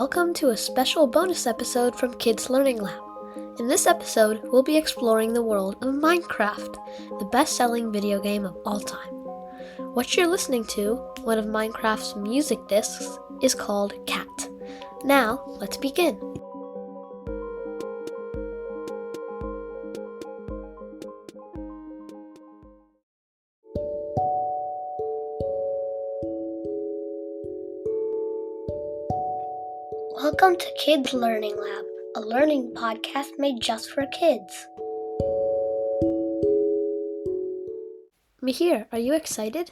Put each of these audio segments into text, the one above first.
Welcome to a special bonus episode from Kids Learning Lab. In this episode, we'll be exploring the world of Minecraft, the best-selling video game of all time. What you're listening to, one of Minecraft's music discs, is called Cat. Now, let's begin. Welcome to Kids Learning Lab, a learning podcast made just for kids. Miheer, are you excited?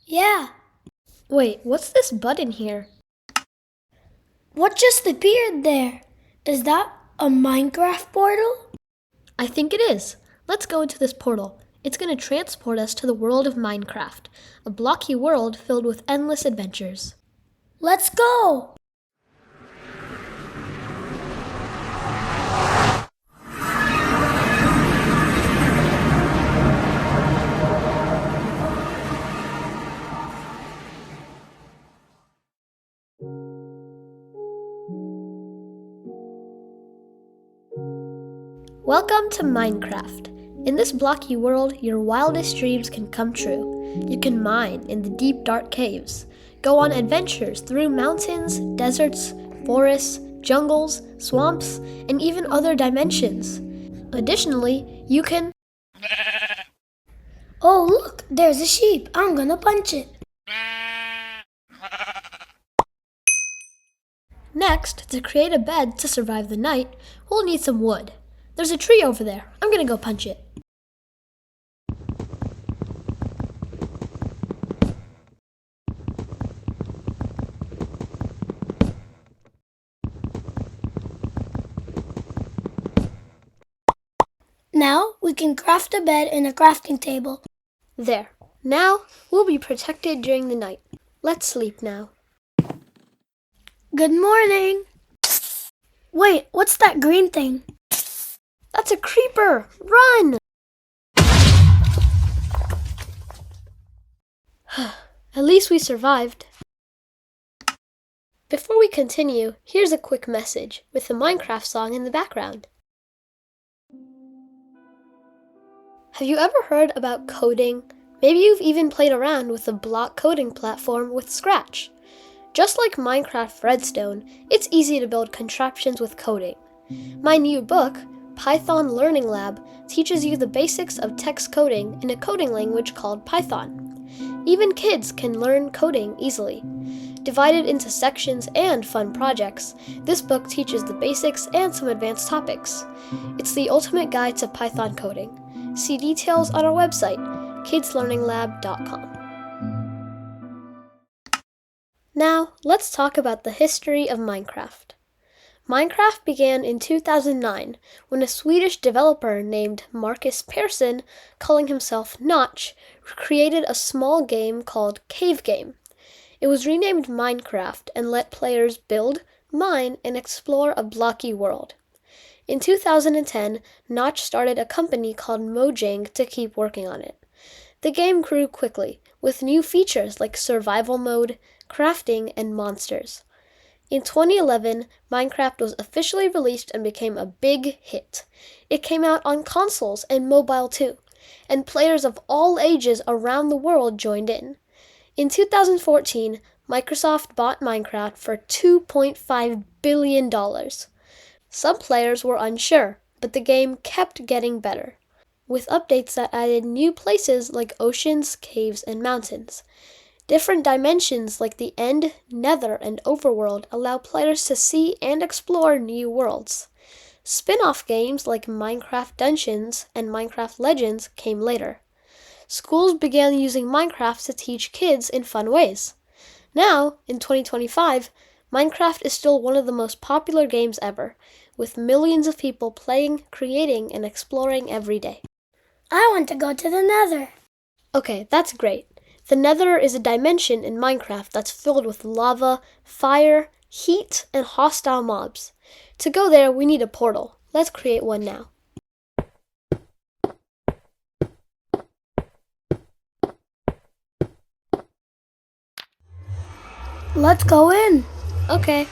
Yeah. Wait, what's this button here? What just appeared there? Is that a Minecraft portal? I think it is. Let's go into this portal. It's going to transport us to the world of Minecraft, a blocky world filled with endless adventures. Let's go! Welcome to Minecraft. In this blocky world, your wildest dreams can come true. You can mine in the deep, dark caves, go on adventures through mountains, deserts, forests, jungles, swamps, and even other dimensions. Additionally, you can... Oh, look, there's a sheep. I'm gonna punch it. Next, to create a bed to survive the night, we'll need some wood. There's a tree over there. I'm gonna go punch it. Now we can craft a bed and a crafting table. There. Now, we'll be protected during the night. Let's sleep now. Good morning. Wait, what's that green thing? That's a creeper! Run! At least we survived. Before we continue, here's a quick message with the Minecraft song in the background. Have you ever heard about coding? Maybe you've even played around with a block coding platform with Scratch. Just like Minecraft Redstone, it's easy to build contraptions with coding. My new book, Python Learning Lab, teaches you the basics of text coding in a coding language called Python. Even kids can learn coding easily. Divided into sections and fun projects, this book teaches the basics and some advanced topics. It's the ultimate guide to Python coding. See details on our website, kidslearninglab.com. Now, let's talk about the history of Minecraft. Minecraft began in 2009 when a Swedish developer named Marcus Persson, calling himself Notch, created a small game called Cave Game. It was renamed Minecraft and let players build, mine, and explore a blocky world. In 2010, Notch started a company called Mojang to keep working on it. The game grew quickly, with new features like survival mode, crafting, and monsters. In 2011, Minecraft was officially released and became a big hit. It came out on consoles and mobile too, and players of all ages around the world joined in. In 2014, Microsoft bought Minecraft for $2.5 billion. Some players were unsure, but the game kept getting better, with updates that added new places like oceans, caves, and mountains. Different dimensions like the End, Nether, and Overworld allow players to see and explore new worlds. Spin-off games like Minecraft Dungeons and Minecraft Legends came later. Schools began using Minecraft to teach kids in fun ways. Now, in 2025, Minecraft is still one of the most popular games ever, with millions of people playing, creating, and exploring every day. I want to go to the Nether. Okay, that's great. The Nether is a dimension in Minecraft that's filled with lava, fire, heat, and hostile mobs. To go there, we need a portal. Let's create one now. Let's go in. Okay.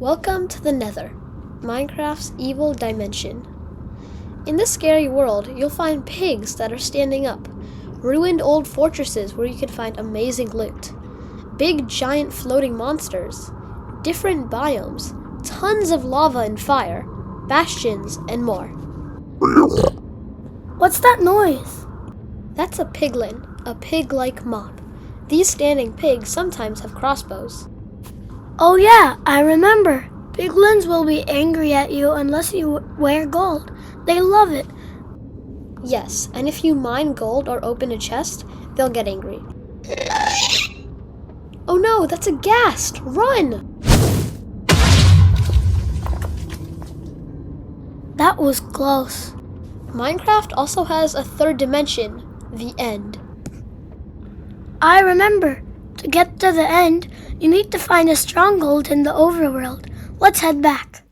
Welcome to the Nether, Minecraft's evil dimension. In this scary world, you'll find pigs that are standing up, ruined old fortresses where you can find amazing loot, big giant floating monsters, different biomes, tons of lava and fire, bastions, and more. What's that noise? That's a piglin, a pig-like mob. These standing pigs sometimes have crossbows. Oh yeah, I remember. Piglins will be angry at you unless you wear gold. They love it. Yes, and if you mine gold or open a chest, they'll get angry. Oh no, that's a ghast! Run! That was close. Minecraft also has a third dimension, the end. I remember. To get to the end, you need to find a stronghold in the overworld. Let's head back.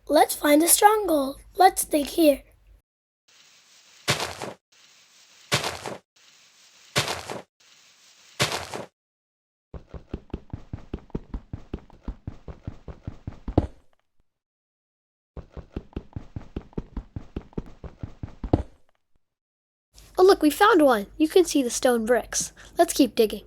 Let's find a stronghold. Let's dig here. Oh look, we found one! You can see the stone bricks. Let's keep digging.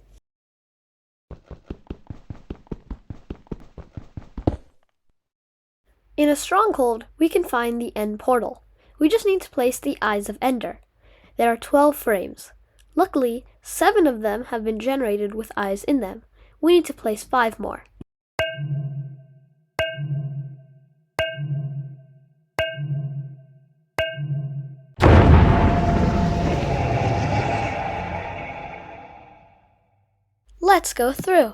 In a stronghold, we can find the end portal. We just need to place the Eyes of Ender. There are 12 frames. Luckily, 7 of them have been generated with eyes in them. We need to place 5 more. Let's go through.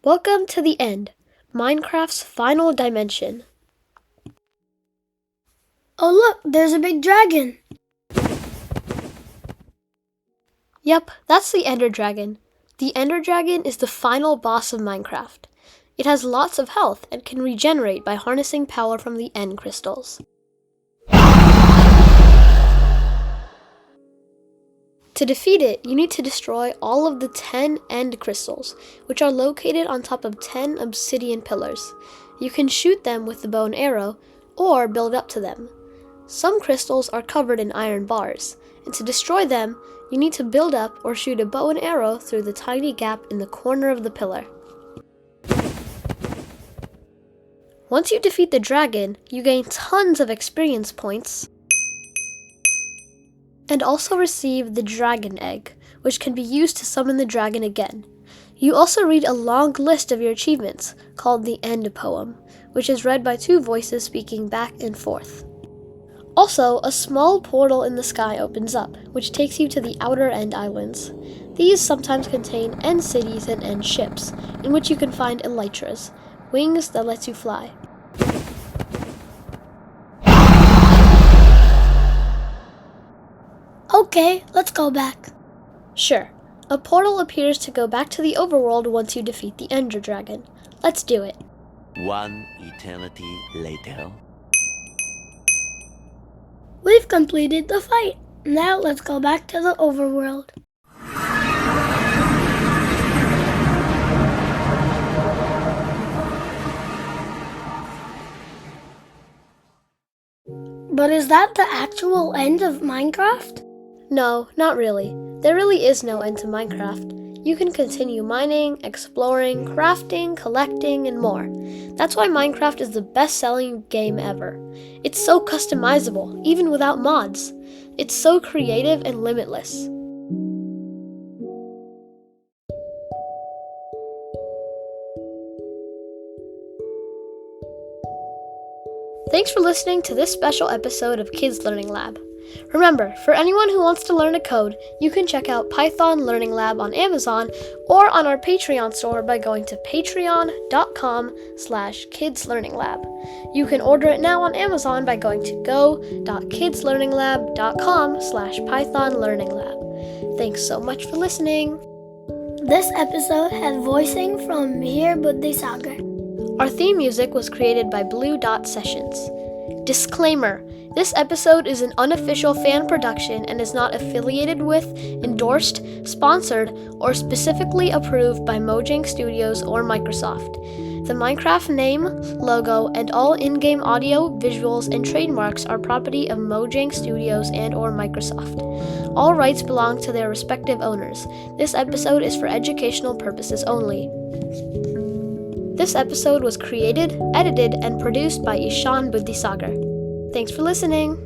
Welcome to the end, Minecraft's final dimension. Oh look, there's a big dragon. Yep, that's the Ender Dragon. The Ender Dragon is the final boss of Minecraft. It has lots of health and can regenerate by harnessing power from the End crystals. To defeat it, you need to destroy all of the 10 End crystals, which are located on top of 10 obsidian pillars. You can shoot them with the bow and arrow, or build up to them. Some crystals are covered in iron bars, and to destroy them, you need to build up or shoot a bow and arrow through the tiny gap in the corner of the pillar. Once you defeat the dragon, you gain tons of experience points and also receive the dragon egg, which can be used to summon the dragon again. You also read a long list of your achievements, called the End Poem, which is read by 2 voices speaking back and forth. Also, a small portal in the sky opens up, which takes you to the Outer End Islands. These sometimes contain end cities and end ships, in which you can find elytras, wings that let you fly. Okay, let's go back. Sure. A portal appears to go back to the overworld once you defeat the Ender Dragon. Let's do it. One eternity later. We've completed the fight. Now let's go back to the overworld. But is that the actual end of Minecraft? No, not really. There really is no end to Minecraft. You can continue mining, exploring, crafting, collecting, and more. That's why Minecraft is the best-selling game ever. It's so customizable, even without mods. It's so creative and limitless. Thanks for listening to this special episode of Kids Learning Lab. Remember, for anyone who wants to learn a code, you can check out Python Learning Lab on Amazon or on our Patreon store by going to patreon.com/kidslearninglab. You can order it now on Amazon by going to go.kidslearninglab.com/pythonlearninglab. Thanks so much for listening. This episode had voicing from Miheer Buddhisagar. Our theme music was created by Blue Dot Sessions. Disclaimer: this episode is an unofficial fan production and is not affiliated with, endorsed, sponsored, or specifically approved by Mojang Studios or Microsoft. The Minecraft name, logo, and all in-game audio, visuals, and trademarks are property of Mojang Studios and or Microsoft. All rights belong to their respective owners. This episode is for educational purposes only. This episode was created, edited, and produced by Ishan Buddhisagar. Thanks for listening.